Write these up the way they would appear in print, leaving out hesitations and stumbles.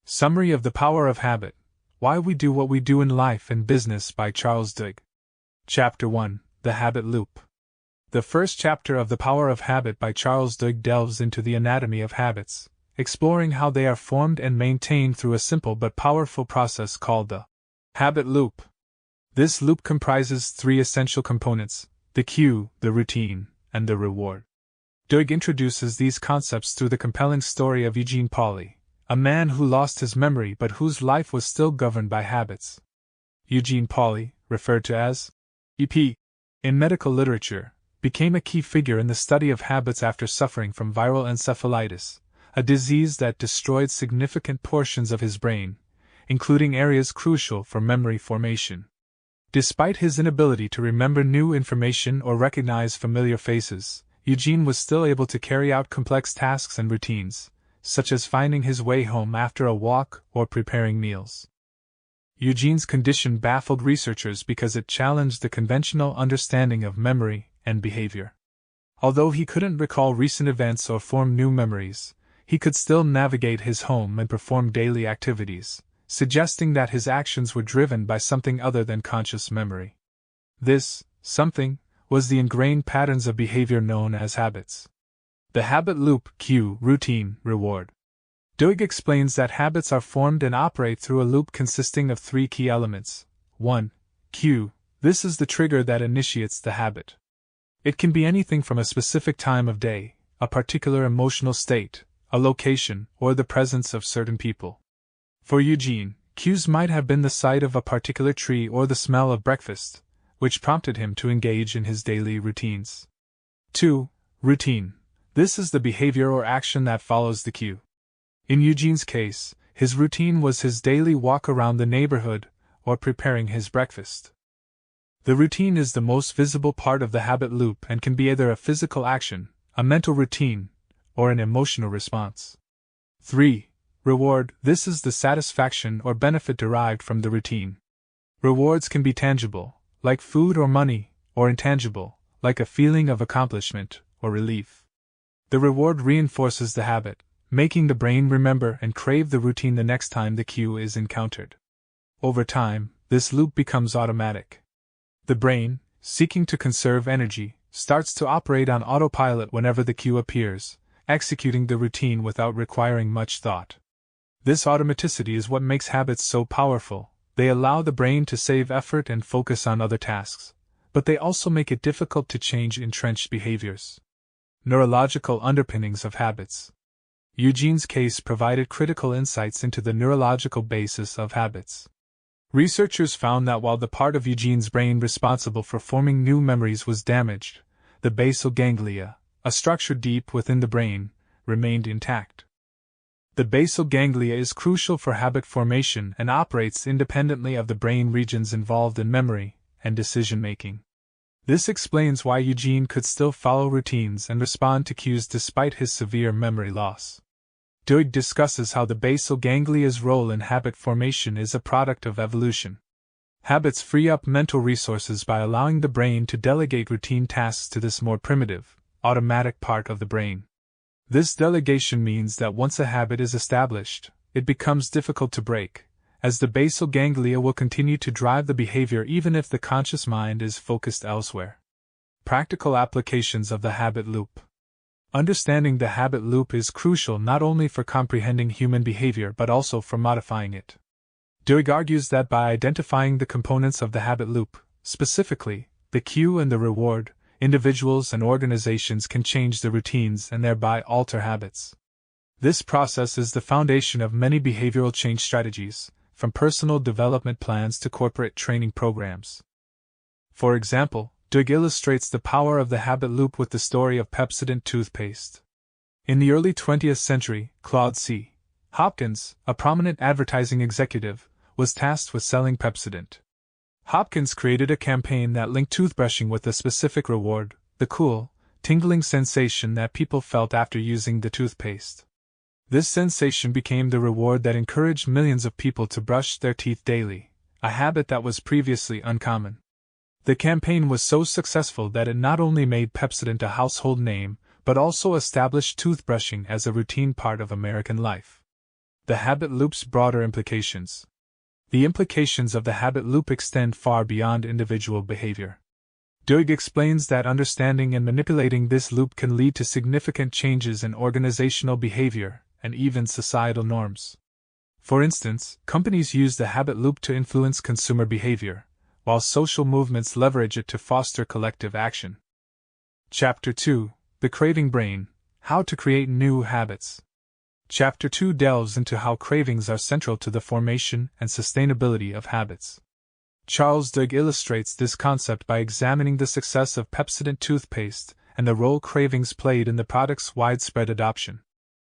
Summary of the Power of Habit: Why We Do What We Do in Life and Business by Charles Duhigg. Chapter 1: The Habit Loop. The first chapter of The Power of Habit by Charles Duhigg delves into the anatomy of habits, exploring how they are formed and maintained through a simple but powerful process called the habit loop. This loop comprises three essential components: the cue, the routine, and the reward. Duhigg introduces these concepts through the compelling story of Eugene Pauly, a man who lost his memory but whose life was still governed by habits. Eugene Pauly, referred to as EP in medical literature, became a key figure in the study of habits after suffering from viral encephalitis, a disease that destroyed significant portions of his brain, including areas crucial for memory formation. Despite his inability to remember new information or recognize familiar faces, Eugene was still able to carry out complex tasks and routines, such as finding his way home after a walk or preparing meals. Eugene's condition baffled researchers because it challenged the conventional understanding of memory and behavior. Although he couldn't recall recent events or form new memories, he could still navigate his home and perform daily activities, suggesting that his actions were driven by something other than conscious memory. This something was the ingrained patterns of behavior known as habits. The habit loop: cue, routine, reward. Duhigg explains that habits are formed and operate through a loop consisting of three key elements. 1. Cue. This is the trigger that initiates the habit. It can be anything from a specific time of day, a particular emotional state, a location, or the presence of certain people. For Eugene, cues might have been the sight of a particular tree or the smell of breakfast, which prompted him to engage in his daily routines. 2. Routine. This is the behavior or action that follows the cue. In Eugene's case, his routine was his daily walk around the neighborhood or preparing his breakfast. The routine is the most visible part of the habit loop and can be either a physical action, a mental routine, or an emotional response. 3. Reward. This is the satisfaction or benefit derived from the routine. Rewards can be tangible, like food or money, or intangible, like a feeling of accomplishment or relief. The reward reinforces the habit, making the brain remember and crave the routine the next time the cue is encountered. Over time, this loop becomes automatic. The brain, seeking to conserve energy, starts to operate on autopilot whenever the cue appears, executing the routine without requiring much thought. This automaticity is what makes habits so powerful. They allow the brain to save effort and focus on other tasks, but they also make it difficult to change entrenched behaviors. Neurological underpinnings of habits. Eugene's case provided critical insights into the neurological basis of habits. Researchers found that while the part of Eugene's brain responsible for forming new memories was damaged, the basal ganglia, a structure deep within the brain, remained intact. The basal ganglia is crucial for habit formation and operates independently of the brain regions involved in memory and decision-making. This explains why Eugene could still follow routines and respond to cues despite his severe memory loss. Duhigg discusses how the basal ganglia's role in habit formation is a product of evolution. Habits free up mental resources by allowing the brain to delegate routine tasks to this more primitive, automatic part of the brain. This delegation means that once a habit is established, it becomes difficult to break, as the basal ganglia will continue to drive the behavior even if the conscious mind is focused elsewhere. Practical applications of the habit loop. Understanding the habit loop is crucial not only for comprehending human behavior but also for modifying it. Duhigg argues that by identifying the components of the habit loop, specifically, the cue and the reward, individuals and organizations can change the routines and thereby alter habits. This process is the foundation of many behavioral change strategies, from personal development plans to corporate training programs. For example, Duhigg illustrates the power of the habit loop with the story of Pepsodent toothpaste. In the early 20th century, Claude C. Hopkins, a prominent advertising executive, was tasked with selling Pepsodent. Hopkins created a campaign that linked toothbrushing with a specific reward: the cool, tingling sensation that people felt after using the toothpaste. This sensation became the reward that encouraged millions of people to brush their teeth daily, a habit that was previously uncommon. The campaign was so successful that it not only made Pepsodent a household name, but also established toothbrushing as a routine part of American life. The habit loop's broader implications. The implications of the habit loop extend far beyond individual behavior. Duhigg explains that understanding and manipulating this loop can lead to significant changes in organizational behavior and even societal norms. For instance, companies use the habit loop to influence consumer behavior, while social movements leverage it to foster collective action. Chapter 2: The Craving Brain: How to Create New Habits. Chapter 2 delves into how cravings are central to the formation and sustainability of habits. Charles Duhigg illustrates this concept by examining the success of Pepsodent toothpaste and the role cravings played in the product's widespread adoption.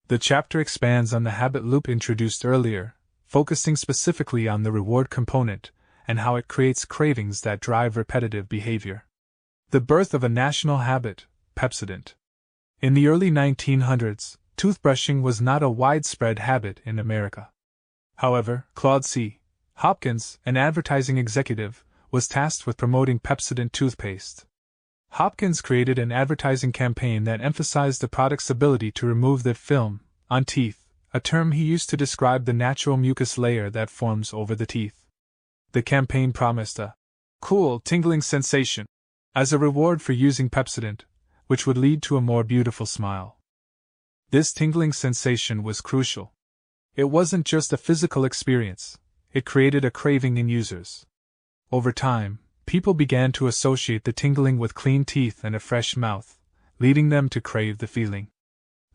The chapter expands on the habit loop introduced earlier, focusing specifically on the reward component and how it creates cravings that drive repetitive behavior. The birth of a national habit, Pepsodent. In the early 1900s, toothbrushing was not a widespread habit in America. However, Claude C. Hopkins, an advertising executive, was tasked with promoting Pepsodent toothpaste. Hopkins created an advertising campaign that emphasized the product's ability to remove the film on teeth, a term he used to describe the natural mucus layer that forms over the teeth. The campaign promised a cool, tingling sensation as a reward for using Pepsodent, which would lead to a more beautiful smile. This tingling sensation was crucial. It wasn't just a physical experience, it created a craving in users. Over time, people began to associate the tingling with clean teeth and a fresh mouth, leading them to crave the feeling.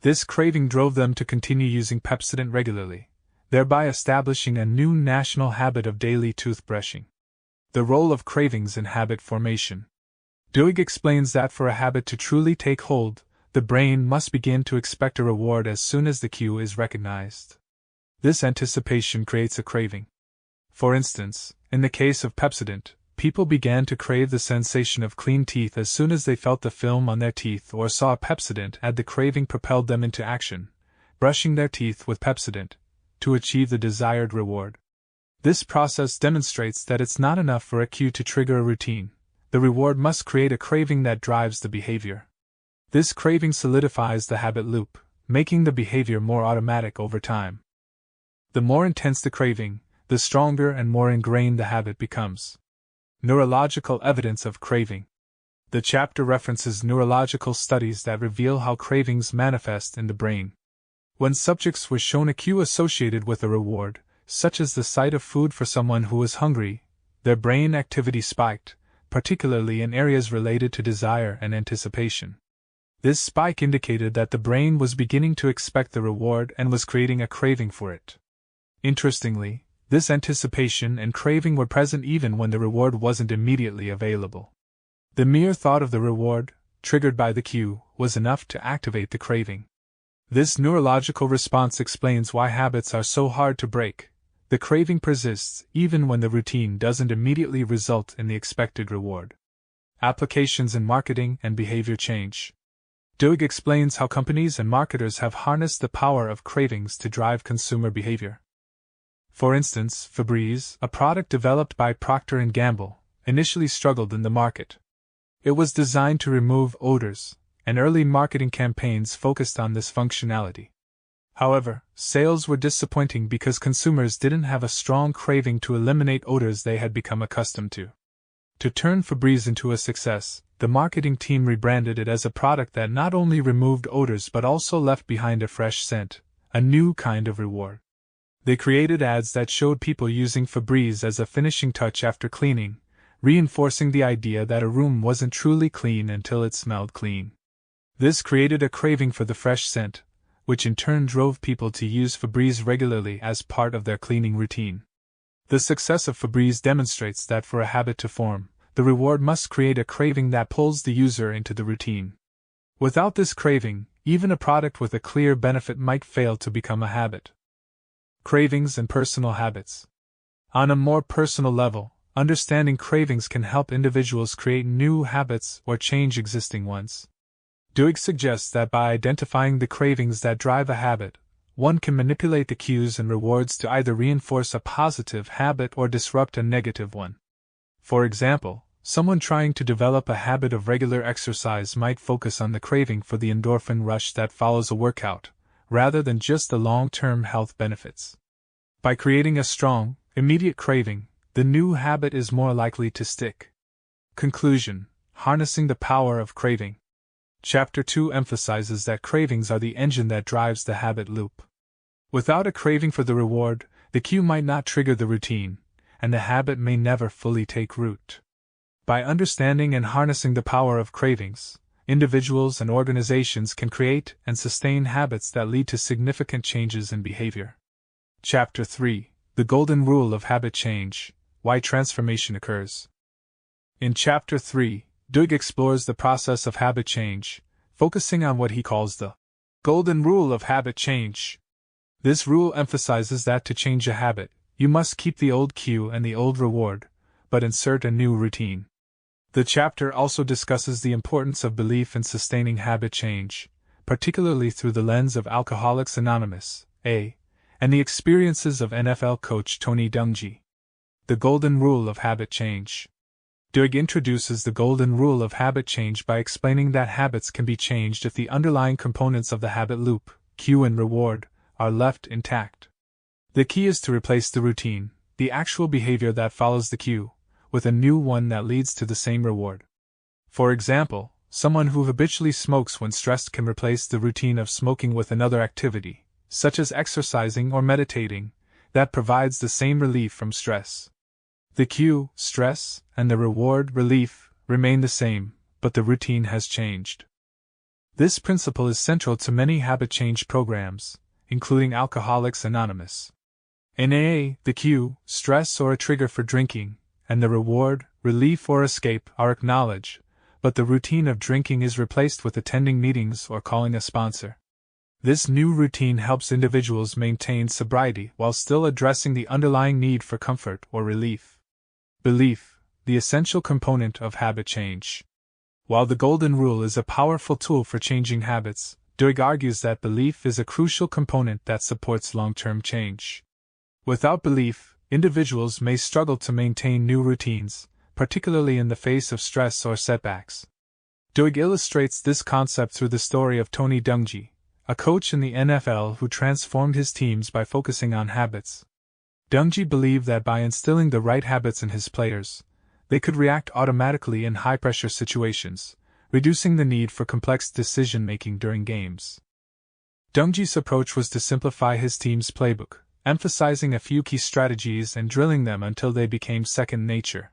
This craving drove them to continue using Pepsodent regularly, thereby establishing a new national habit of daily toothbrushing. The role of cravings in habit formation. Duhigg explains that for a habit to truly take hold, the brain must begin to expect a reward as soon as the cue is recognized. This anticipation creates a craving. For instance, in the case of Pepsodent, people began to crave the sensation of clean teeth as soon as they felt the film on their teeth or saw a Pepsodent ad. The craving propelled them into action, brushing their teeth with Pepsodent, to achieve the desired reward. This process demonstrates that it's not enough for a cue to trigger a routine. The reward must create a craving that drives the behavior. This craving solidifies the habit loop, making the behavior more automatic over time. The more intense the craving, the stronger and more ingrained the habit becomes. Neurological evidence of craving. The chapter references neurological studies that reveal how cravings manifest in the brain. When subjects were shown a cue associated with a reward, such as the sight of food for someone who was hungry, their brain activity spiked, particularly in areas related to desire and anticipation. This spike indicated that the brain was beginning to expect the reward and was creating a craving for it. Interestingly, this anticipation and craving were present even when the reward wasn't immediately available. The mere thought of the reward, triggered by the cue, was enough to activate the craving. This neurological response explains why habits are so hard to break. The craving persists even when the routine doesn't immediately result in the expected reward. Applications in marketing and behavior change. Duhigg explains how companies and marketers have harnessed the power of cravings to drive consumer behavior. For instance, Febreze, a product developed by Procter & Gamble, initially struggled in the market. It was designed to remove odors, and early marketing campaigns focused on this functionality. However, sales were disappointing because consumers didn't have a strong craving to eliminate odors they had become accustomed to. To turn Febreze into a success, the marketing team rebranded it as a product that not only removed odors but also left behind a fresh scent, a new kind of reward. They created ads that showed people using Febreze as a finishing touch after cleaning, reinforcing the idea that a room wasn't truly clean until it smelled clean. This created a craving for the fresh scent, which in turn drove people to use Febreze regularly as part of their cleaning routine. The success of Febreze demonstrates that for a habit to form, the reward must create a craving that pulls the user into the routine. Without this craving, even a product with a clear benefit might fail to become a habit. Cravings and personal habits. On a more personal level, understanding cravings can help individuals create new habits or change existing ones. Duhigg suggests that by identifying the cravings that drive a habit, one can manipulate the cues and rewards to either reinforce a positive habit or disrupt a negative one. For example, someone trying to develop a habit of regular exercise might focus on the craving for the endorphin rush that follows a workout, rather than just the long-term health benefits. By creating a strong, immediate craving, the new habit is more likely to stick. Conclusion: Harnessing the power of craving. Chapter 2 emphasizes that cravings are the engine that drives the habit loop. Without a craving for the reward, the cue might not trigger the routine, and the habit may never fully take root. By understanding and harnessing the power of cravings, individuals and organizations can create and sustain habits that lead to significant changes in behavior. Chapter 3: The Golden Rule of Habit Change: Why Transformation Occurs. In Chapter 3, Duhigg explores the process of habit change, focusing on what he calls the Golden Rule of Habit Change. This rule emphasizes that to change a habit, you must keep the old cue and the old reward, but insert a new routine. The chapter also discusses the importance of belief in sustaining habit change, particularly through the lens of Alcoholics Anonymous, and the experiences of NFL coach Tony Dungy. The Golden Rule of Habit Change. Duhigg introduces the Golden Rule of Habit Change by explaining that habits can be changed if the underlying components of the habit loop, cue and reward, are left intact. The key is to replace the routine, the actual behavior that follows the cue, with a new one that leads to the same reward. For example, someone who habitually smokes when stressed can replace the routine of smoking with another activity, such as exercising or meditating, that provides the same relief from stress. The cue, stress, and the reward, relief, remain the same, but the routine has changed. This principle is central to many habit change programs, including Alcoholics Anonymous. In AA, the cue, stress or a trigger for drinking, and the reward, relief or escape are acknowledged, but the routine of drinking is replaced with attending meetings or calling a sponsor. This new routine helps individuals maintain sobriety while still addressing the underlying need for comfort or relief. Belief, the essential component of habit change. While the Golden Rule is a powerful tool for changing habits, Duhigg argues that belief is a crucial component that supports long-term change. Without belief, individuals may struggle to maintain new routines, particularly in the face of stress or setbacks. Duhigg illustrates this concept through the story of Tony Dungy, a coach in the NFL who transformed his teams by focusing on habits. Dungy believed that by instilling the right habits in his players, they could react automatically in high-pressure situations, reducing the need for complex decision-making during games. Dungy's approach was to simplify his team's playbook, emphasizing a few key strategies and drilling them until they became second nature.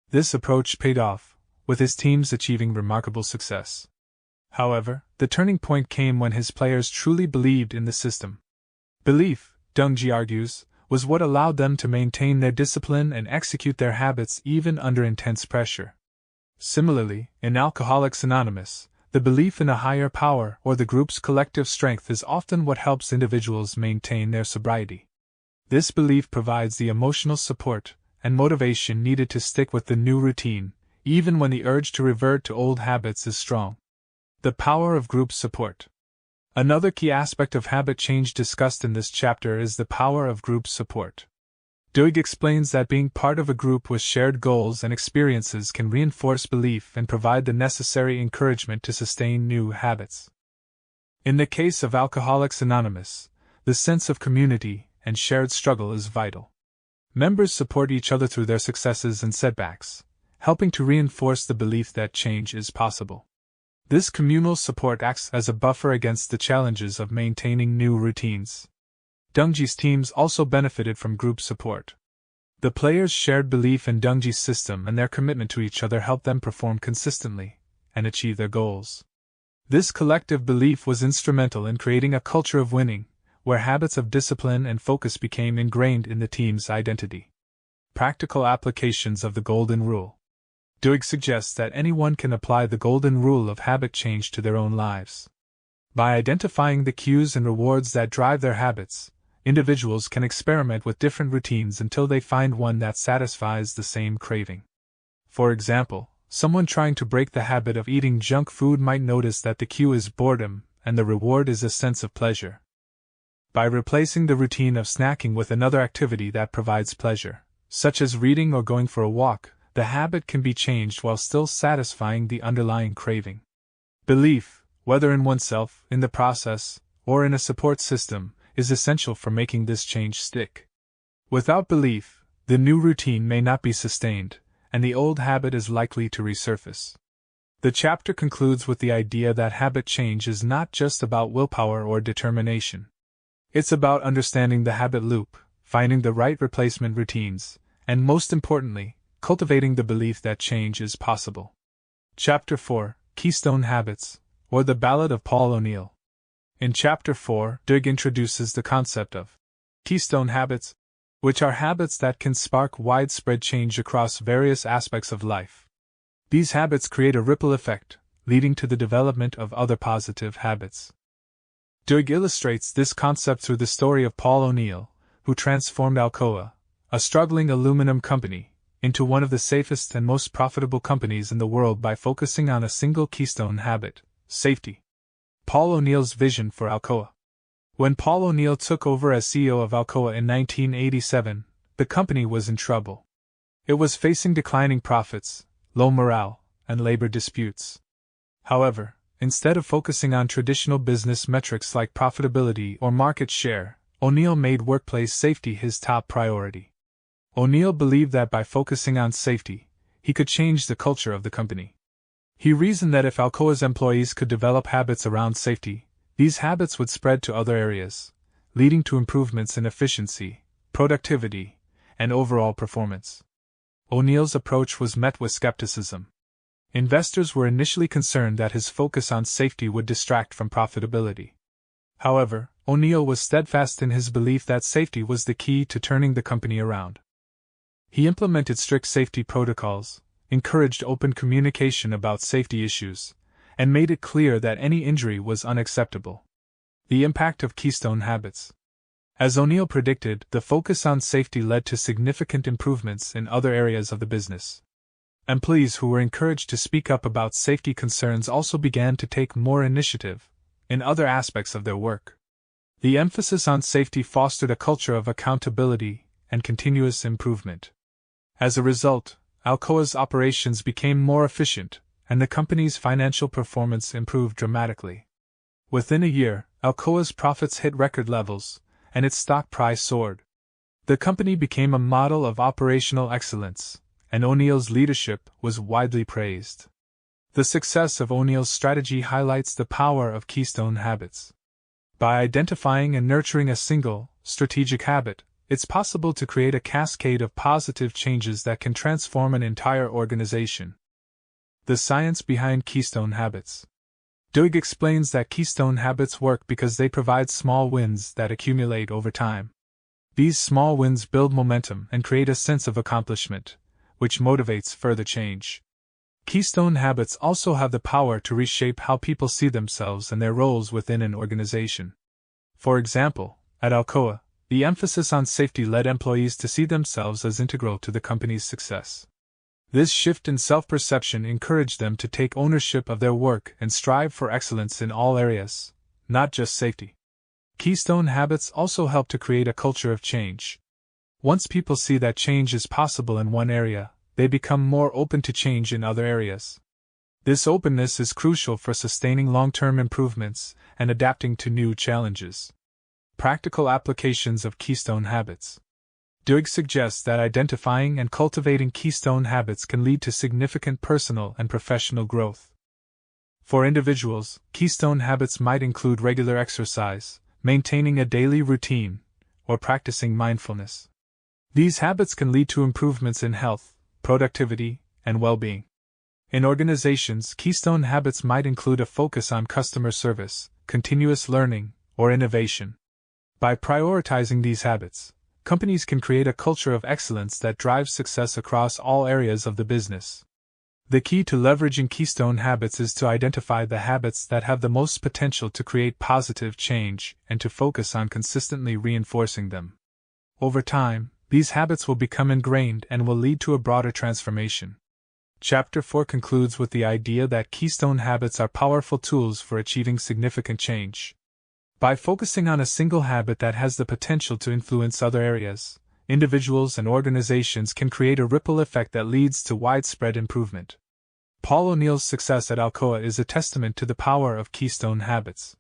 This approach paid off, with his teams achieving remarkable success. However, the turning point came when his players truly believed in the system. Belief, Dungy argues, was what allowed them to maintain their discipline and execute their habits even under intense pressure. Similarly, in Alcoholics Anonymous, the belief in a higher power or the group's collective strength is often what helps individuals maintain their sobriety. This belief provides the emotional support and motivation needed to stick with the new routine, even when the urge to revert to old habits is strong. The power of group support. Another key aspect of habit change discussed in this chapter is the power of group support. Duhigg explains that being part of a group with shared goals and experiences can reinforce belief and provide the necessary encouragement to sustain new habits. In the case of Alcoholics Anonymous, the sense of community and shared struggle is vital. Members support each other through their successes and setbacks, helping to reinforce the belief that change is possible. This communal support acts as a buffer against the challenges of maintaining new routines. Dungy's teams also benefited from group support. The players' shared belief in Dungy's system and their commitment to each other helped them perform consistently and achieve their goals. This collective belief was instrumental in creating a culture of winning, where habits of discipline and focus became ingrained in the team's identity. Practical applications of the Golden Rule. Duhigg suggests that anyone can apply the Golden Rule of habit change to their own lives. By identifying the cues and rewards that drive their habits, individuals can experiment with different routines until they find one that satisfies the same craving. For example, someone trying to break the habit of eating junk food might notice that the cue is boredom and the reward is a sense of pleasure. By replacing the routine of snacking with another activity that provides pleasure, such as reading or going for a walk, the habit can be changed while still satisfying the underlying craving. Belief, whether in oneself, in the process, or in a support system, is essential for making this change stick. Without belief, the new routine may not be sustained, and the old habit is likely to resurface. The chapter concludes with the idea that habit change is not just about willpower or determination. It's about understanding the habit loop, finding the right replacement routines, and most importantly, cultivating the belief that change is possible. Chapter 4, Keystone Habits, or the Ballad of Paul O'Neill. In Chapter 4, Duhigg introduces the concept of keystone habits, which are habits that can spark widespread change across various aspects of life. These habits create a ripple effect, leading to the development of other positive habits. Duhigg illustrates this concept through the story of Paul O'Neill, who transformed Alcoa, a struggling aluminum company, into one of the safest and most profitable companies in the world by focusing on a single keystone habit: safety. Paul O'Neill's vision for Alcoa. When Paul O'Neill took over as CEO of Alcoa in 1987, the company was in trouble. It was facing declining profits, low morale, and labor disputes. However, instead of focusing on traditional business metrics like profitability or market share, O'Neill made workplace safety his top priority. O'Neill believed that by focusing on safety, he could change the culture of the company. He reasoned that if Alcoa's employees could develop habits around safety, these habits would spread to other areas, leading to improvements in efficiency, productivity, and overall performance. O'Neill's approach was met with skepticism. Investors were initially concerned that his focus on safety would distract from profitability. However, O'Neill was steadfast in his belief that safety was the key to turning the company around. He implemented strict safety protocols, encouraged open communication about safety issues, and made it clear that any injury was unacceptable. The impact of keystone habits. As O'Neill predicted, the focus on safety led to significant improvements in other areas of the business. Employees who were encouraged to speak up about safety concerns also began to take more initiative in other aspects of their work. The emphasis on safety fostered a culture of accountability and continuous improvement. As a result, Alcoa's operations became more efficient, and the company's financial performance improved dramatically. Within a year, Alcoa's profits hit record levels, and its stock price soared. The company became a model of operational excellence, and O'Neill's leadership was widely praised. The success of O'Neill's strategy highlights the power of keystone habits. By identifying and nurturing a single, strategic habit, it's possible to create a cascade of positive changes that can transform an entire organization. The science behind keystone habits. Duhigg explains that keystone habits work because they provide small wins that accumulate over time. These small wins build momentum and create a sense of accomplishment, which motivates further change. Keystone habits also have the power to reshape how people see themselves and their roles within an organization. For example, at Alcoa, the emphasis on safety led employees to see themselves as integral to the company's success. This shift in self-perception encouraged them to take ownership of their work and strive for excellence in all areas, not just safety. Keystone habits also help to create a culture of change. Once people see that change is possible in one area, they become more open to change in other areas. This openness is crucial for sustaining long-term improvements and adapting to new challenges. Practical applications of keystone habits. Duhigg suggests that identifying and cultivating keystone habits can lead to significant personal and professional growth. For individuals, keystone habits might include regular exercise, maintaining a daily routine, or practicing mindfulness. These habits can lead to improvements in health, productivity, and well-being. In organizations, keystone habits might include a focus on customer service, continuous learning, or innovation. By prioritizing these habits, companies can create a culture of excellence that drives success across all areas of the business. The key to leveraging keystone habits is to identify the habits that have the most potential to create positive change and to focus on consistently reinforcing them. Over time, these habits will become ingrained and will lead to a broader transformation. Chapter 4 concludes with the idea that keystone habits are powerful tools for achieving significant change. By focusing on a single habit that has the potential to influence other areas, individuals and organizations can create a ripple effect that leads to widespread improvement. Paul O'Neill's success at Alcoa is a testament to the power of keystone habits.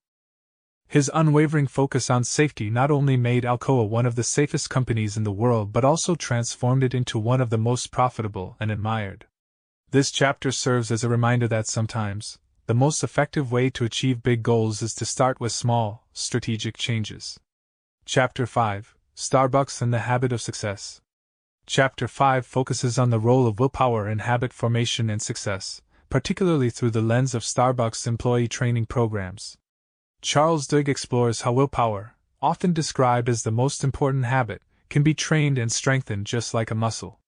His unwavering focus on safety not only made Alcoa one of the safest companies in the world but also transformed it into one of the most profitable and admired. This chapter serves as a reminder that sometimes, the most effective way to achieve big goals is to start with small, strategic changes. Chapter 5: Starbucks and the Habit of Success. Chapter 5 focuses on the role of willpower in habit formation and success, particularly through the lens of Starbucks employee training programs. Charles Duhigg explores how willpower, often described as the most important habit, can be trained and strengthened just like a muscle.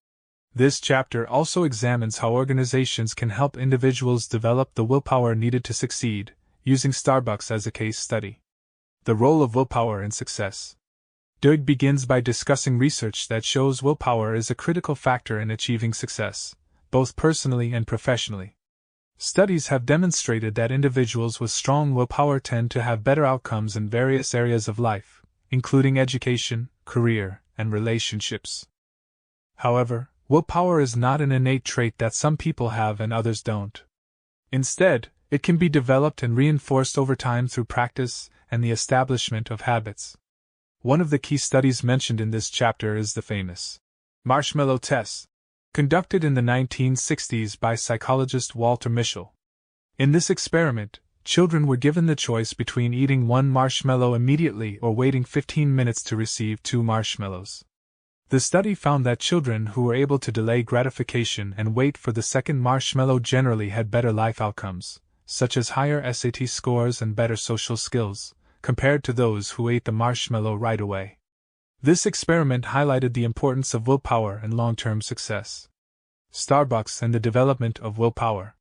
This chapter also examines how organizations can help individuals develop the willpower needed to succeed, using Starbucks as a case study. The role of willpower in success. Duhigg begins by discussing research that shows willpower is a critical factor in achieving success, both personally and professionally. Studies have demonstrated that individuals with strong willpower tend to have better outcomes in various areas of life, including education, career, and relationships. However, willpower is not an innate trait that some people have and others don't. Instead, it can be developed and reinforced over time through practice and the establishment of habits. One of the key studies mentioned in this chapter is the famous marshmallow test, conducted in the 1960s by psychologist Walter Mischel. In this experiment, children were given the choice between eating one marshmallow immediately or waiting 15 minutes to receive 2 marshmallows. The study found that children who were able to delay gratification and wait for the second marshmallow generally had better life outcomes, such as higher SAT scores and better social skills, compared to those who ate the marshmallow right away. This experiment highlighted the importance of willpower and long-term success. Starbucks and the development of willpower.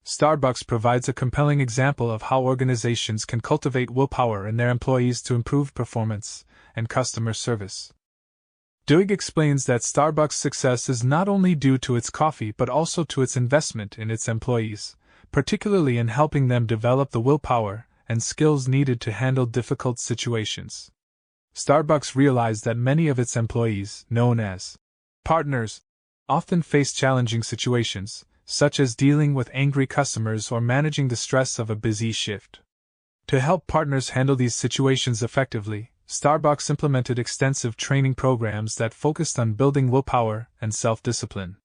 Starbucks provides a compelling example of how organizations can cultivate willpower in their employees to improve performance and customer service. Duhigg explains that Starbucks' success is not only due to its coffee but also to its investment in its employees, particularly in helping them develop the willpower and skills needed to handle difficult situations. Starbucks realized that many of its employees, known as partners, often face challenging situations, such as dealing with angry customers or managing the stress of a busy shift. To help partners handle these situations effectively, Starbucks implemented extensive training programs that focused on building willpower and self-discipline.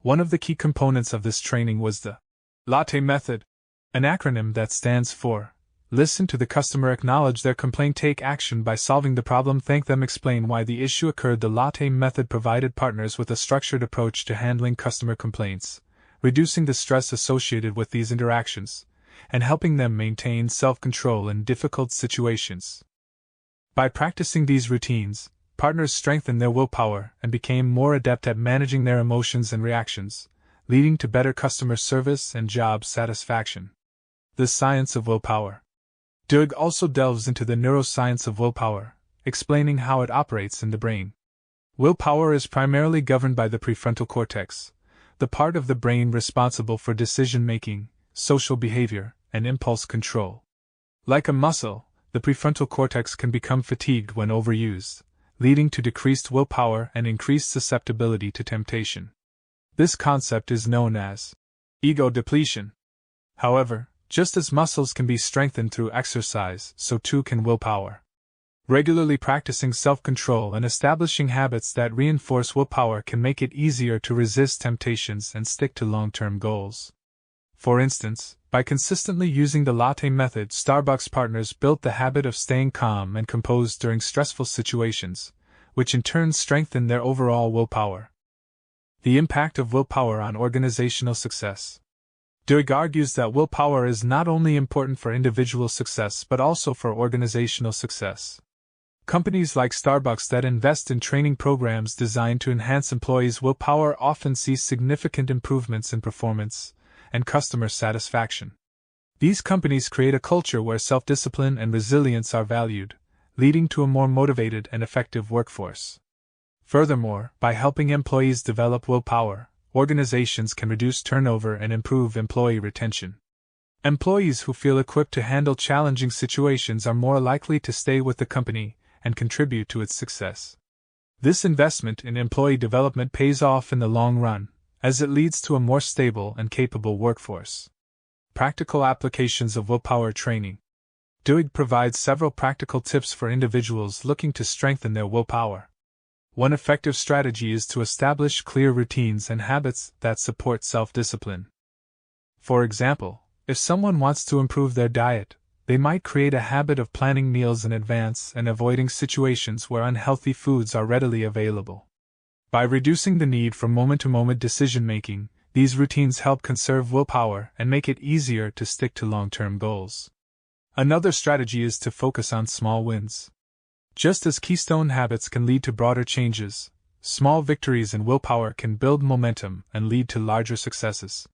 One of the key components of this training was the latte method, an acronym that stands for listen to the customer, acknowledge their complaint, take action by solving the problem, thank them, explain why the issue occurred. The latte method provided partners with a structured approach to handling customer complaints, reducing the stress associated with these interactions, and helping them maintain self-control in difficult situations. By practicing these routines, partners strengthened their willpower and became more adept at managing their emotions and reactions, leading to better customer service and job satisfaction. The science of willpower. Duhigg also delves into the neuroscience of willpower, explaining how it operates in the brain. Willpower is primarily governed by the prefrontal cortex, the part of the brain responsible for decision-making, social behavior, and impulse control. Like a muscle, the prefrontal cortex can become fatigued when overused, leading to decreased willpower and increased susceptibility to temptation. This concept is known as ego depletion. However, just as muscles can be strengthened through exercise, so too can willpower. Regularly practicing self-control and establishing habits that reinforce willpower can make it easier to resist temptations and stick to long-term goals. For instance, by consistently using the latte method, Starbucks partners built the habit of staying calm and composed during stressful situations, which in turn strengthened their overall willpower. The impact of willpower on organizational success. Duhigg argues that willpower is not only important for individual success but also for organizational success. Companies like Starbucks that invest in training programs designed to enhance employees' willpower often see significant improvements in performance and customer satisfaction. These companies create a culture where self-discipline and resilience are valued, leading to a more motivated and effective workforce. Furthermore, by helping employees develop willpower, organizations can reduce turnover and improve employee retention. Employees who feel equipped to handle challenging situations are more likely to stay with the company and contribute to its success. This investment in employee development pays off in the long run, as it leads to a more stable and capable workforce. Practical applications of willpower training. Duhigg provides several practical tips for individuals looking to strengthen their willpower. One effective strategy is to establish clear routines and habits that support self-discipline. For example, if someone wants to improve their diet, they might create a habit of planning meals in advance and avoiding situations where unhealthy foods are readily available. By reducing the need for moment-to-moment decision-making, these routines help conserve willpower and make it easier to stick to long-term goals. Another strategy is to focus on small wins. Just as Keystone Habits can lead to broader changes, small victories in willpower can build momentum and lead to larger successes.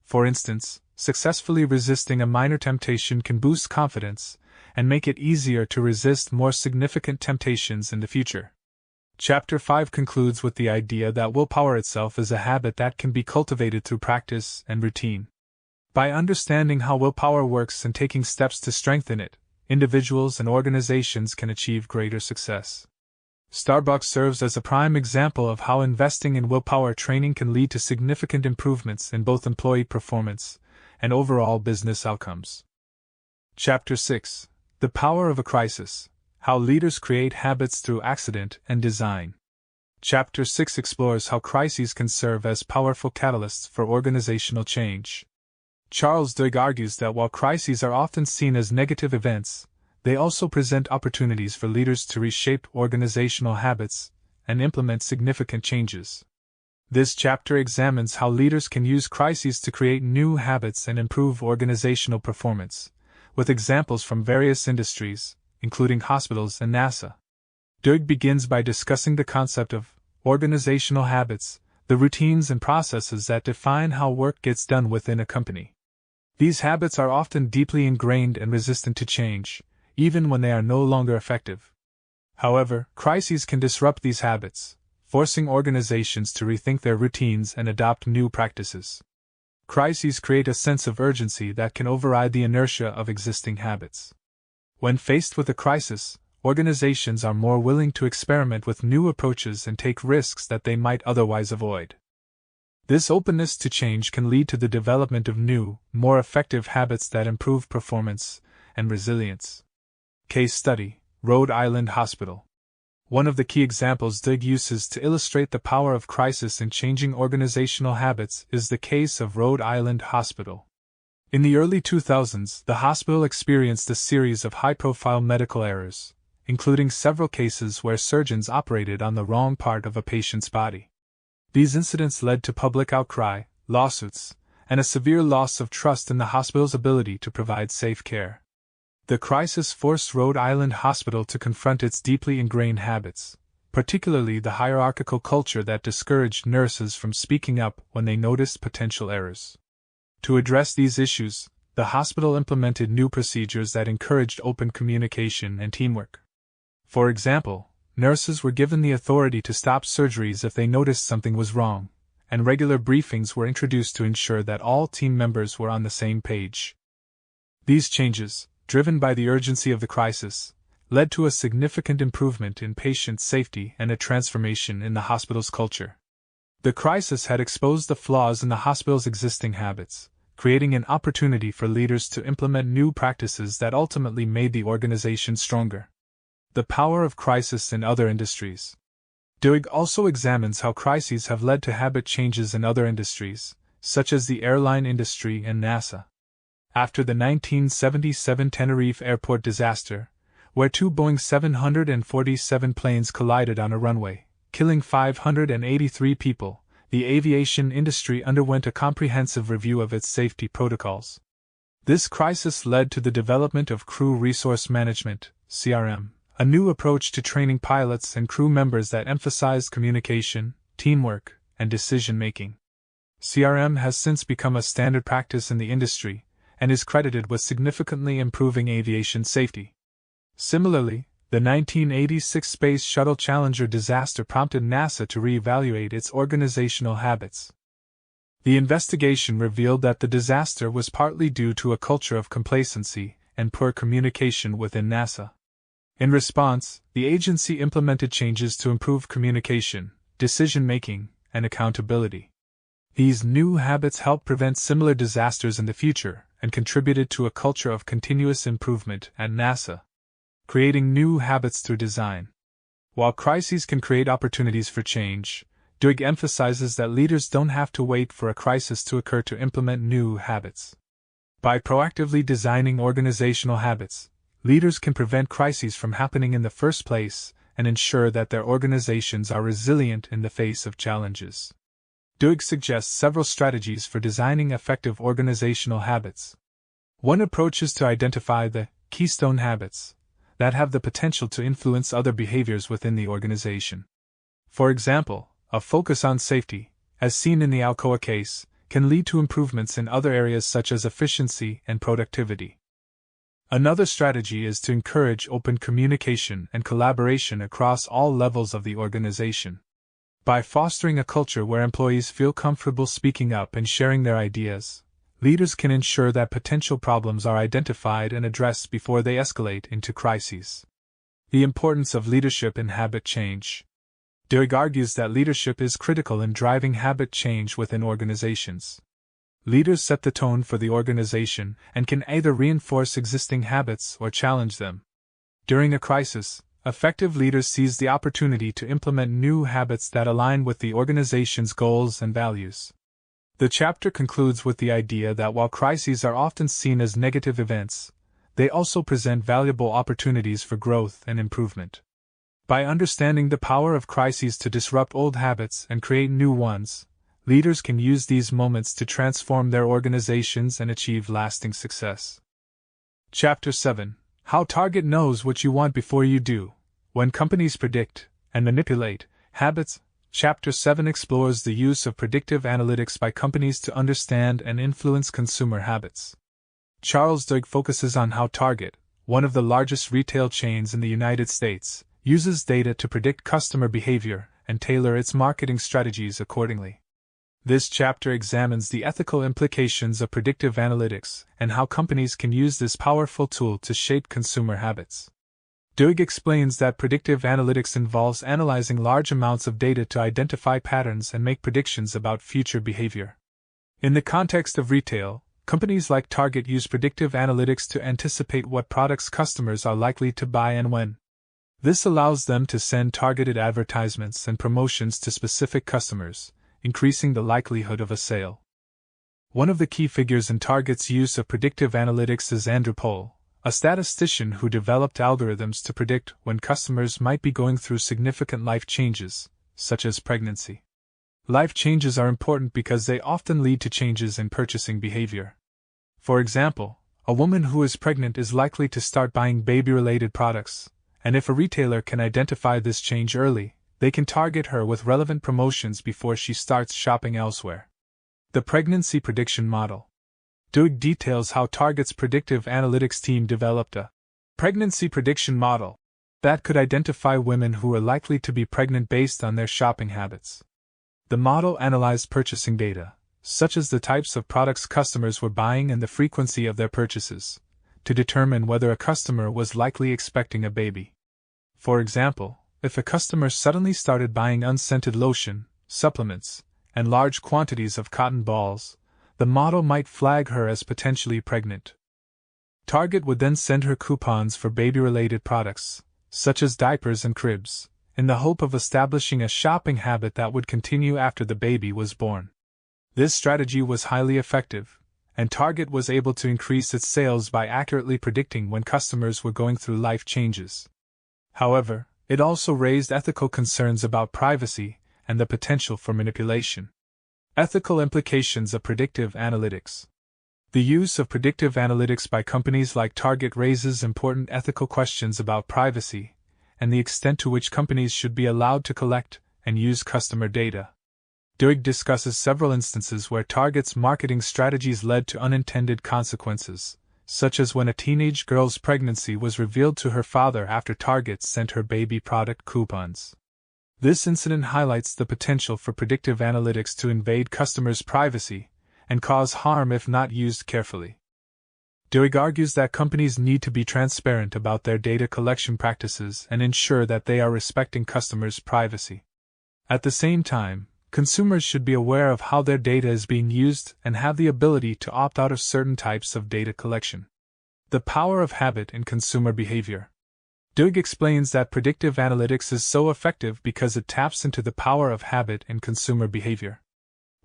For instance, successfully resisting a minor temptation can boost confidence and make it easier to resist more significant temptations in the future. Chapter 5 concludes with the idea that willpower itself is a habit that can be cultivated through practice and routine. By understanding how willpower works and taking steps to strengthen it, individuals and organizations can achieve greater success. Starbucks serves as a prime example of how investing in willpower training can lead to significant improvements in both employee performance and overall business outcomes. Chapter 6: The Power of a Crisis: How Leaders Create Habits Through Accident and Design. Chapter 6 explores how crises can serve as powerful catalysts for organizational change. Charles Duhigg argues that while crises are often seen as negative events, they also present opportunities for leaders to reshape organizational habits and implement significant changes. This chapter examines how leaders can use crises to create new habits and improve organizational performance, with examples from various industries, including hospitals and NASA. Duhigg begins by discussing the concept of organizational habits, the routines and processes that define how work gets done within a company. These habits are often deeply ingrained and resistant to change, even when they are no longer effective. However, crises can disrupt these habits, forcing organizations to rethink their routines and adopt new practices. Crises create a sense of urgency that can override the inertia of existing habits. When faced with a crisis, organizations are more willing to experiment with new approaches and take risks that they might otherwise avoid. This openness to change can lead to the development of new, more effective habits that improve performance and resilience. Case study: Rhode Island Hospital. One of the key examples Duhigg uses to illustrate the power of crisis in changing organizational habits is the case of Rhode Island Hospital. In the early 2000s, the hospital experienced a series of high-profile medical errors, including several cases where surgeons operated on the wrong part of a patient's body. These incidents led to public outcry, lawsuits, and a severe loss of trust in the hospital's ability to provide safe care. The crisis forced Rhode Island Hospital to confront its deeply ingrained habits, particularly the hierarchical culture that discouraged nurses from speaking up when they noticed potential errors. To address these issues, the hospital implemented new procedures that encouraged open communication and teamwork. For example, nurses were given the authority to stop surgeries if they noticed something was wrong, and regular briefings were introduced to ensure that all team members were on the same page. These changes, driven by the urgency of the crisis, led to a significant improvement in patient safety and a transformation in the hospital's culture. The crisis had exposed the flaws in the hospital's existing habits, creating an opportunity for leaders to implement new practices that ultimately made the organization stronger. The power of crisis in other industries. Duhigg also examines how crises have led to habit changes in other industries, such as the airline industry and NASA. After the 1977 Tenerife airport disaster, where two Boeing 747 planes collided on a runway, killing 583 people, the aviation industry underwent a comprehensive review of its safety protocols. This crisis led to the development of Crew Resource Management, CRM, a new approach to training pilots and crew members that emphasized communication, teamwork, and decision-making. CRM has since become a standard practice in the industry, and is credited with significantly improving aviation safety. Similarly, the 1986 Space Shuttle Challenger disaster prompted NASA to reevaluate its organizational habits. The investigation revealed that the disaster was partly due to a culture of complacency and poor communication within NASA. In response, the agency implemented changes to improve communication, decision-making, and accountability. These new habits help prevent similar disasters in the future and contributed to a culture of continuous improvement at NASA. Creating new habits through design. While crises can create opportunities for change, Duhigg emphasizes that leaders don't have to wait for a crisis to occur to implement new habits. By proactively designing organizational habits, leaders can prevent crises from happening in the first place and ensure that their organizations are resilient in the face of challenges. Duhigg suggests several strategies for designing effective organizational habits. One approach is to identify the Keystone Habits that have the potential to influence other behaviors within the organization. For example, a focus on safety, as seen in the Alcoa case, can lead to improvements in other areas such as efficiency and productivity. Another strategy is to encourage open communication and collaboration across all levels of the organization. By fostering a culture where employees feel comfortable speaking up and sharing their ideas, leaders can ensure that potential problems are identified and addressed before they escalate into crises. The importance of leadership in habit change. Duhigg argues that leadership is critical in driving habit change within organizations. Leaders set the tone for the organization and can either reinforce existing habits or challenge them. During a crisis, effective leaders seize the opportunity to implement new habits that align with the organization's goals and values. The chapter concludes with the idea that while crises are often seen as negative events, they also present valuable opportunities for growth and improvement. By understanding the power of crises to disrupt old habits and create new ones, leaders can use these moments to transform their organizations and achieve lasting success. Chapter 7: How Target Knows What You Want Before You Do, When Companies Predict and Manipulate Habits. Chapter 7 explores the use of predictive analytics by companies to understand and influence consumer habits. Charles Duhigg focuses on how Target, one of the largest retail chains in the United States, uses data to predict customer behavior and tailor its marketing strategies accordingly. This chapter examines the ethical implications of predictive analytics and how companies can use this powerful tool to shape consumer habits. Duhigg explains that predictive analytics involves analyzing large amounts of data to identify patterns and make predictions about future behavior. In the context of retail, companies like Target use predictive analytics to anticipate what products customers are likely to buy and when. This allows them to send targeted advertisements and promotions to specific customers, increasing the likelihood of a sale. One of the key figures in Target's use of predictive analytics is Andrew Pohl, a statistician who developed algorithms to predict when customers might be going through significant life changes, such as pregnancy. Life changes are important because they often lead to changes in purchasing behavior. For example, a woman who is pregnant is likely to start buying baby-related products, and if a retailer can identify this change early, they can target her with relevant promotions before she starts shopping elsewhere. The Pregnancy Prediction Model. Duhigg details how Target's predictive analytics team developed a pregnancy prediction model that could identify women who were likely to be pregnant based on their shopping habits. The model analyzed purchasing data, such as the types of products customers were buying and the frequency of their purchases, to determine whether a customer was likely expecting a baby. For example, if a customer suddenly started buying unscented lotion, supplements, and large quantities of cotton balls, the model might flag her as potentially pregnant. Target would then send her coupons for baby-related products, such as diapers and cribs, in the hope of establishing a shopping habit that would continue after the baby was born. This strategy was highly effective, and Target was able to increase its sales by accurately predicting when customers were going through life changes. However, it also raised ethical concerns about privacy and the potential for manipulation. Ethical implications of predictive analytics. The use of predictive analytics by companies like Target raises important ethical questions about privacy and the extent to which companies should be allowed to collect and use customer data. Duhigg discusses several instances where Target's marketing strategies led to unintended consequences, such as when a teenage girl's pregnancy was revealed to her father after Target sent her baby product coupons. This incident highlights the potential for predictive analytics to invade customers' privacy and cause harm if not used carefully. Duhigg argues that companies need to be transparent about their data collection practices and ensure that they are respecting customers' privacy. At the same time, Consumers should be aware of how their data is being used and have the ability to opt out of certain types of data collection. The power of habit in consumer behavior. Duhigg explains that predictive analytics is so effective because it taps into the power of habit in consumer behavior.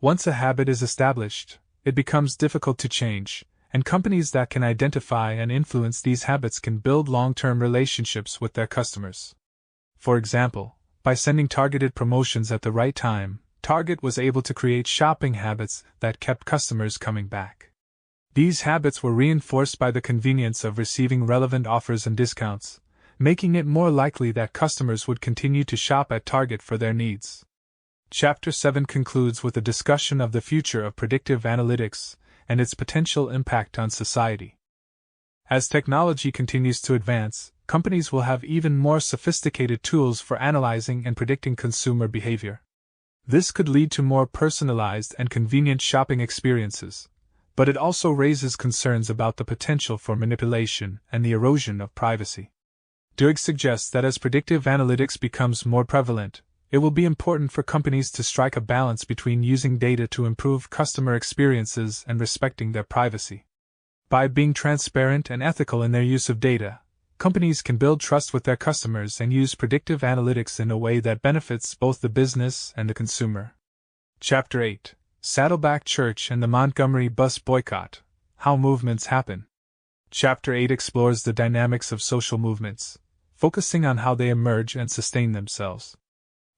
Once a habit is established, it becomes difficult to change, and companies that can identify and influence these habits can build long-term relationships with their customers. For example, by sending targeted promotions at the right time, Target was able to create shopping habits that kept customers coming back. These habits were reinforced by the convenience of receiving relevant offers and discounts, making it more likely that customers would continue to shop at Target for their needs. Chapter 7 concludes with a discussion of the future of predictive analytics and its potential impact on society. As technology continues to advance, companies will have even more sophisticated tools for analyzing and predicting consumer behavior. This could lead to more personalized and convenient shopping experiences, but it also raises concerns about the potential for manipulation and the erosion of privacy. Duhigg suggests that as predictive analytics becomes more prevalent, it will be important for companies to strike a balance between using data to improve customer experiences and respecting their privacy. By being transparent and ethical in their use of data, companies can build trust with their customers and use predictive analytics in a way that benefits both the business and the consumer. Chapter 8: Saddleback Church and the Montgomery Bus Boycott: How Movements Happen. Chapter 8 explores the dynamics of social movements, focusing on how they emerge and sustain themselves.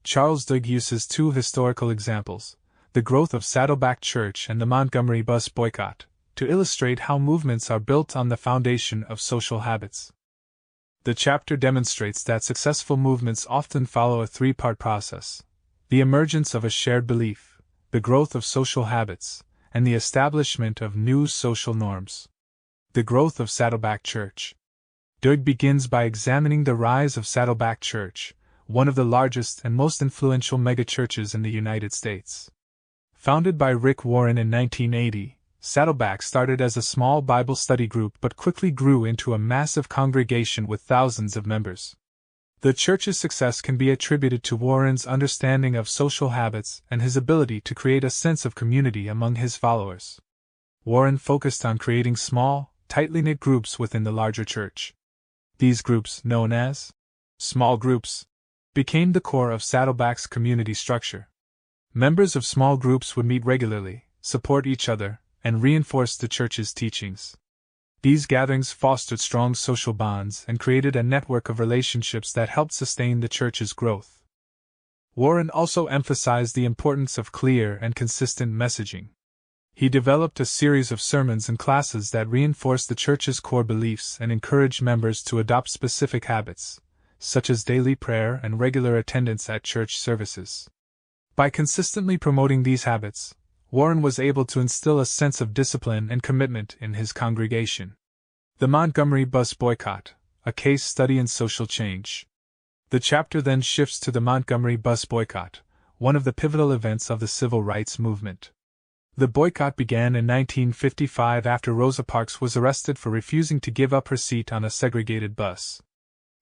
Charles Duhigg uses two historical examples, the growth of Saddleback Church and the Montgomery Bus Boycott, to illustrate how movements are built on the foundation of social habits. The chapter demonstrates that successful movements often follow a three-part process: the emergence of a shared belief, the growth of social habits, and the establishment of new social norms. The growth of Saddleback Church. Duhigg begins by examining the rise of Saddleback Church, one of the largest and most influential megachurches in the United States. Founded by Rick Warren in 1980, Saddleback started as a small Bible study group but quickly grew into a massive congregation with thousands of members. The church's success can be attributed to Warren's understanding of social habits and his ability to create a sense of community among his followers. Warren focused on creating small, tightly knit groups within the larger church. These groups, known as small groups, became the core of Saddleback's community structure. Members of small groups would meet regularly, support each other, and reinforce the church's teachings. These gatherings fostered strong social bonds and created a network of relationships that helped sustain the church's growth. Warren also emphasized the importance of clear and consistent messaging. He developed a series of sermons and classes that reinforced the church's core beliefs and encouraged members to adopt specific habits, such as daily prayer and regular attendance at church services. By consistently promoting these habits, Warren was able to instill a sense of discipline and commitment in his congregation. The Montgomery Bus Boycott, a case study in social change. The chapter then shifts to the Montgomery Bus Boycott, one of the pivotal events of the civil rights movement. The boycott began in 1955 after Rosa Parks was arrested for refusing to give up her seat on a segregated bus.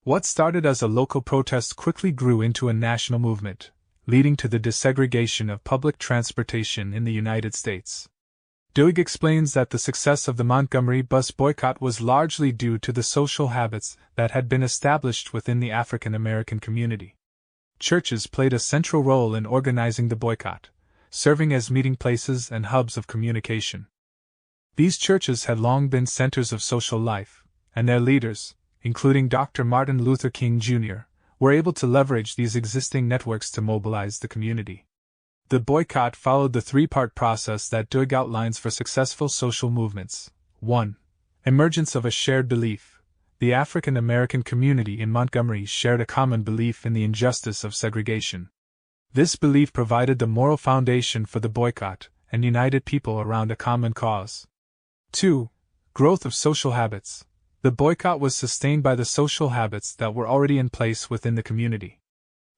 What started as a local protest quickly grew into a national movement, leading to the desegregation of public transportation in the United States. Duhigg explains that the success of the Montgomery Bus Boycott was largely due to the social habits that had been established within the African American community. Churches played a central role in organizing the boycott, serving as meeting places and hubs of communication. These churches had long been centers of social life, and their leaders, including Dr. Martin Luther King Jr., were able to leverage these existing networks to mobilize the community. The boycott followed the three-part process that Duhigg outlines for successful social movements. 1. Emergence of a shared belief. The African American community in Montgomery shared a common belief in the injustice of segregation. This belief provided the moral foundation for the boycott and united people around a common cause. 2. Growth of social habits. The boycott was sustained by the social habits that were already in place within the community.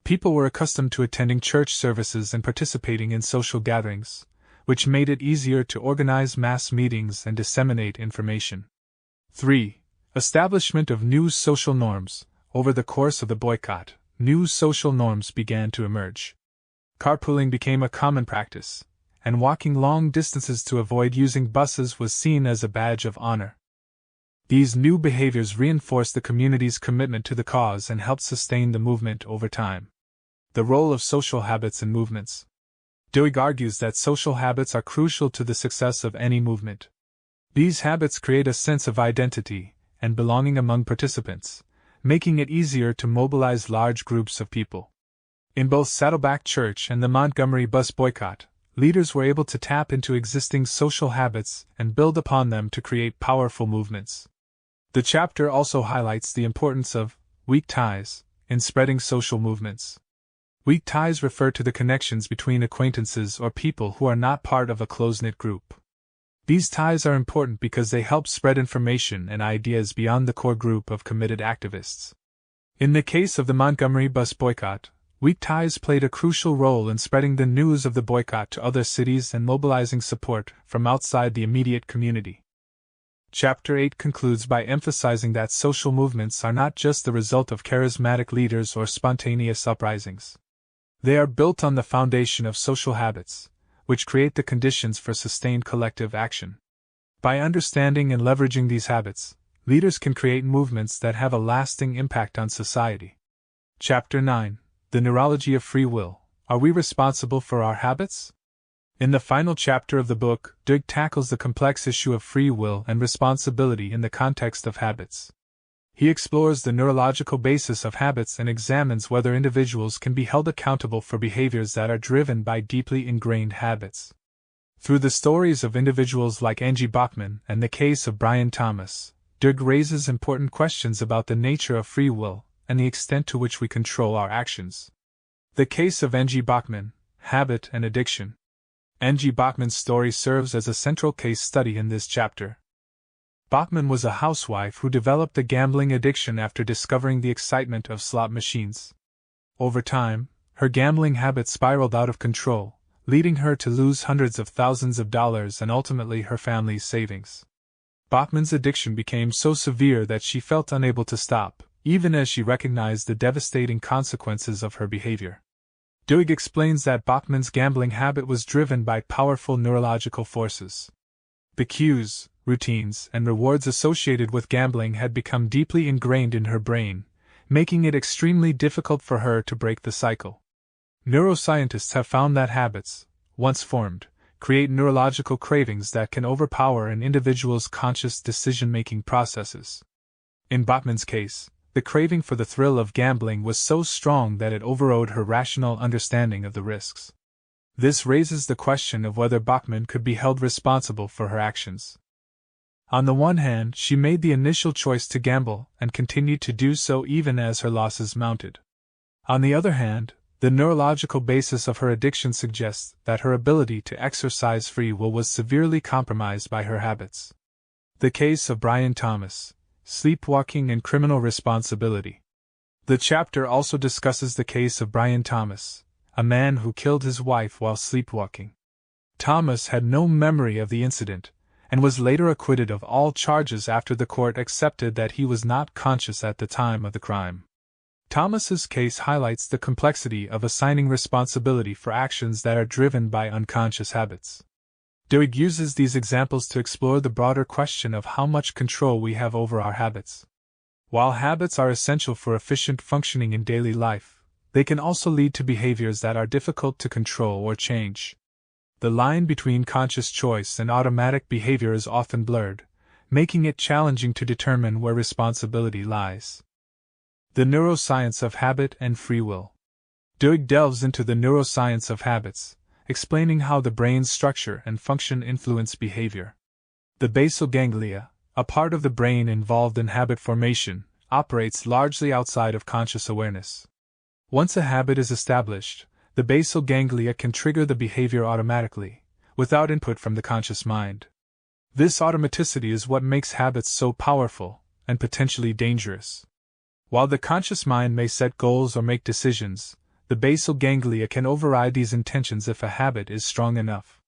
People were accustomed to attending church services and participating in social gatherings, which made it easier to organize mass meetings and disseminate information. 3. Establishment of new social norms. Over the course of the boycott, new social norms began to emerge. Carpooling became a common practice, and walking long distances to avoid using buses was seen as a badge of honor. These new behaviors reinforced the community's commitment to the cause and helped sustain the movement over time. The role of social habits and movements. Duhigg argues that social habits are crucial to the success of any movement. These habits create a sense of identity and belonging among participants, making it easier to mobilize large groups of people. In both Saddleback Church and the Montgomery bus boycott, leaders were able to tap into existing social habits and build upon them to create powerful movements. The chapter also highlights the importance of weak ties in spreading social movements. Weak ties refer to the connections between acquaintances or people who are not part of a close-knit group. These ties are important because they help spread information and ideas beyond the core group of committed activists. In the case of the Montgomery bus boycott, weak ties played a crucial role in spreading the news of the boycott to other cities and mobilizing support from outside the immediate community. Chapter 8 concludes by emphasizing that social movements are not just the result of charismatic leaders or spontaneous uprisings. They are built on the foundation of social habits, which create the conditions for sustained collective action. By understanding and leveraging these habits, leaders can create movements that have a lasting impact on society. Chapter 9. The Neurology of Free Will. Are we responsible for our habits? In the final chapter of the book, Duhigg tackles the complex issue of free will and responsibility in the context of habits. He explores the neurological basis of habits and examines whether individuals can be held accountable for behaviors that are driven by deeply ingrained habits. Through the stories of individuals like Angie Bachman and the case of Brian Thomas, Duhigg raises important questions about the nature of free will and the extent to which we control our actions. The case of Angie Bachman, habit and addiction. Angie Bachman's story serves as a central case study in this chapter. Bachman was a housewife who developed a gambling addiction after discovering the excitement of slot machines. Over time, her gambling habit spiraled out of control, leading her to lose hundreds of thousands of dollars and ultimately her family's savings. Bachman's addiction became so severe that she felt unable to stop, even as she recognized the devastating consequences of her behavior. Duhigg explains that Bachman's gambling habit was driven by powerful neurological forces. The cues, routines, and rewards associated with gambling had become deeply ingrained in her brain, making it extremely difficult for her to break the cycle. Neuroscientists have found that habits, once formed, create neurological cravings that can overpower an individual's conscious decision-making processes. In Bachman's case, the craving for the thrill of gambling was so strong that it overrode her rational understanding of the risks. This raises the question of whether Bachman could be held responsible for her actions. On the one hand, she made the initial choice to gamble and continued to do so even as her losses mounted. On the other hand, the neurological basis of her addiction suggests that her ability to exercise free will was severely compromised by her habits. The case of Brian Thomas, sleepwalking and criminal responsibility. The chapter also discusses the case of Brian Thomas, a man who killed his wife while sleepwalking. Thomas had no memory of the incident, and was later acquitted of all charges after the court accepted that he was not conscious at the time of the crime. Thomas's case highlights the complexity of assigning responsibility for actions that are driven by unconscious habits. Duhigg uses these examples to explore the broader question of how much control we have over our habits. While habits are essential for efficient functioning in daily life, they can also lead to behaviors that are difficult to control or change. The line between conscious choice and automatic behavior is often blurred, making it challenging to determine where responsibility lies. The neuroscience of habit and free will. Duhigg delves into the neuroscience of habits, explaining how the brain's structure and function influence behavior. The basal ganglia, a part of the brain involved in habit formation, operates largely outside of conscious awareness. Once a habit is established, the basal ganglia can trigger the behavior automatically, without input from the conscious mind. This automaticity is what makes habits so powerful and potentially dangerous. While the conscious mind may set goals or make decisions, the basal ganglia can override these intentions if a habit is strong enough.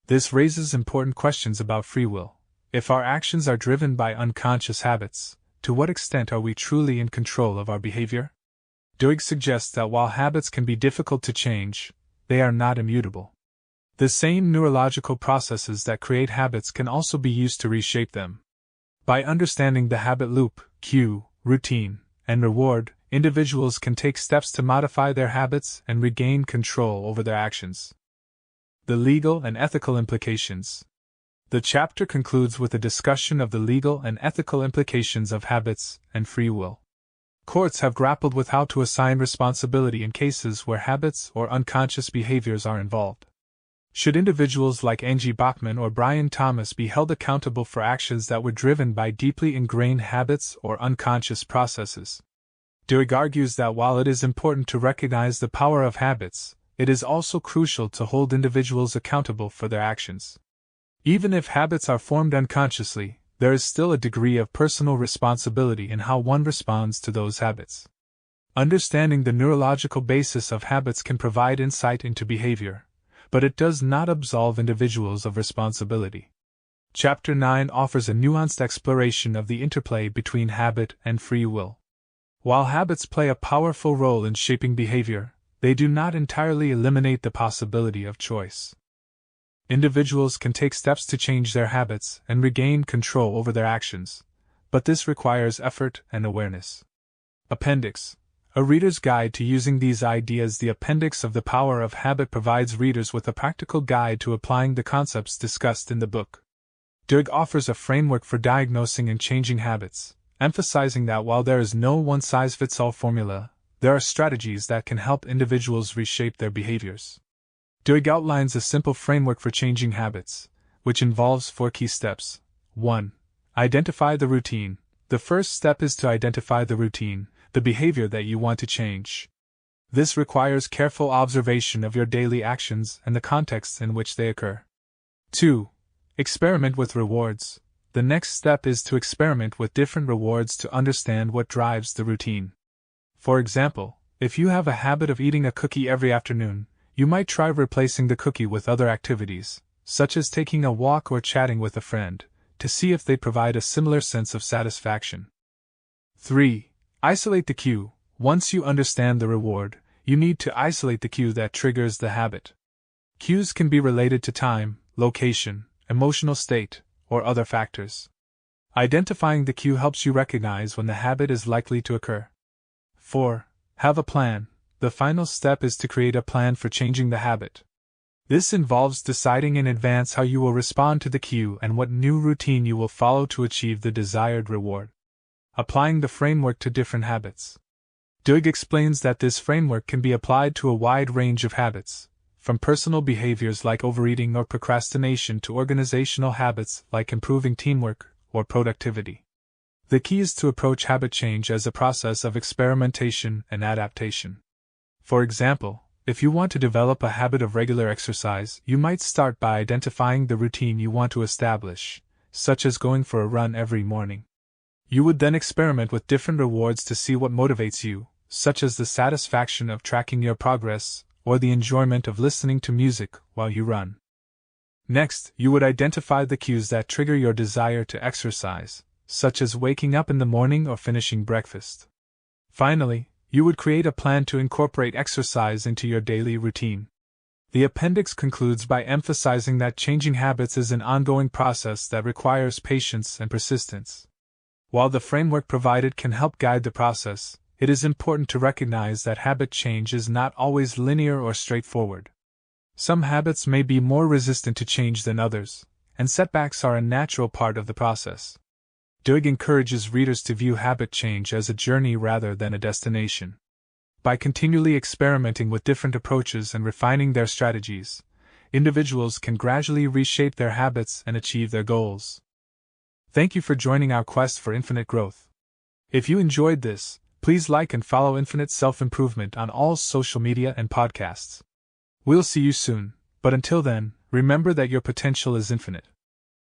This raises important questions about free will. If our actions are driven by unconscious habits, to what extent are we truly in control of our behavior? Duhigg suggests that while habits can be difficult to change, they are not immutable. The same neurological processes that create habits can also be used to reshape them. By understanding the habit loop, cue, routine, and reward, individuals can take steps to modify their habits and regain control over their actions. The legal and ethical implications. The chapter concludes with a discussion of the legal and ethical implications of habits and free will. Courts have grappled with how to assign responsibility in cases where habits or unconscious behaviors are involved. Should individuals like Angie Bachman or Brian Thomas be held accountable for actions that were driven by deeply ingrained habits or unconscious processes? Duhigg argues that while it is important to recognize the power of habits, it is also crucial to hold individuals accountable for their actions. Even if habits are formed unconsciously, there is still a degree of personal responsibility in how one responds to those habits. Understanding the neurological basis of habits can provide insight into behavior, but it does not absolve individuals of responsibility. Chapter 9 offers a nuanced exploration of the interplay between habit and free will. While habits play a powerful role in shaping behavior, they do not entirely eliminate the possibility of choice. Individuals can take steps to change their habits and regain control over their actions, but this requires effort and awareness. Appendix: A Reader's Guide to Using These Ideas. The appendix of The Power of Habit provides readers with a practical guide to applying the concepts discussed in the book. Duhigg offers a framework for diagnosing and changing habits, emphasizing that while there is no one-size-fits-all formula, there are strategies that can help individuals reshape their behaviors. Duhigg outlines a simple framework for changing habits, which involves 4 key steps. 1. Identify the routine. The first step is to identify the routine, the behavior that you want to change. This requires careful observation of your daily actions and the contexts in which they occur. 2. Experiment with rewards. The next step is to experiment with different rewards to understand what drives the routine. For example, if you have a habit of eating a cookie every afternoon, you might try replacing the cookie with other activities, such as taking a walk or chatting with a friend, to see if they provide a similar sense of satisfaction. 3. Isolate the cue. Once you understand the reward, you need to isolate the cue that triggers the habit. Cues can be related to time, location, emotional state, or other factors. Identifying the cue helps you recognize when the habit is likely to occur. 4. Have a plan. The final step is to create a plan for changing the habit. This involves deciding in advance how you will respond to the cue and what new routine you will follow to achieve the desired reward. Applying the framework to different habits. Duhigg explains that this framework can be applied to a wide range of habits, from personal behaviors like overeating or procrastination to organizational habits like improving teamwork or productivity. The key is to approach habit change as a process of experimentation and adaptation. For example, if you want to develop a habit of regular exercise, you might start by identifying the routine you want to establish, such as going for a run every morning. You would then experiment with different rewards to see what motivates you, such as the satisfaction of tracking your progress or the enjoyment of listening to music while you run. Next, you would identify the cues that trigger your desire to exercise, such as waking up in the morning or finishing breakfast. Finally, you would create a plan to incorporate exercise into your daily routine. The appendix concludes by emphasizing that changing habits is an ongoing process that requires patience and persistence. While the framework provided can help guide the process, it is important to recognize that habit change is not always linear or straightforward. Some habits may be more resistant to change than others, and setbacks are a natural part of the process. Duhigg encourages readers to view habit change as a journey rather than a destination. By continually experimenting with different approaches and refining their strategies, individuals can gradually reshape their habits and achieve their goals. Thank you for joining our quest for infinite growth. If you enjoyed this, please like and follow Infinite Self-Improvement on all social media and podcasts. We'll see you soon, but until then, remember that your potential is infinite.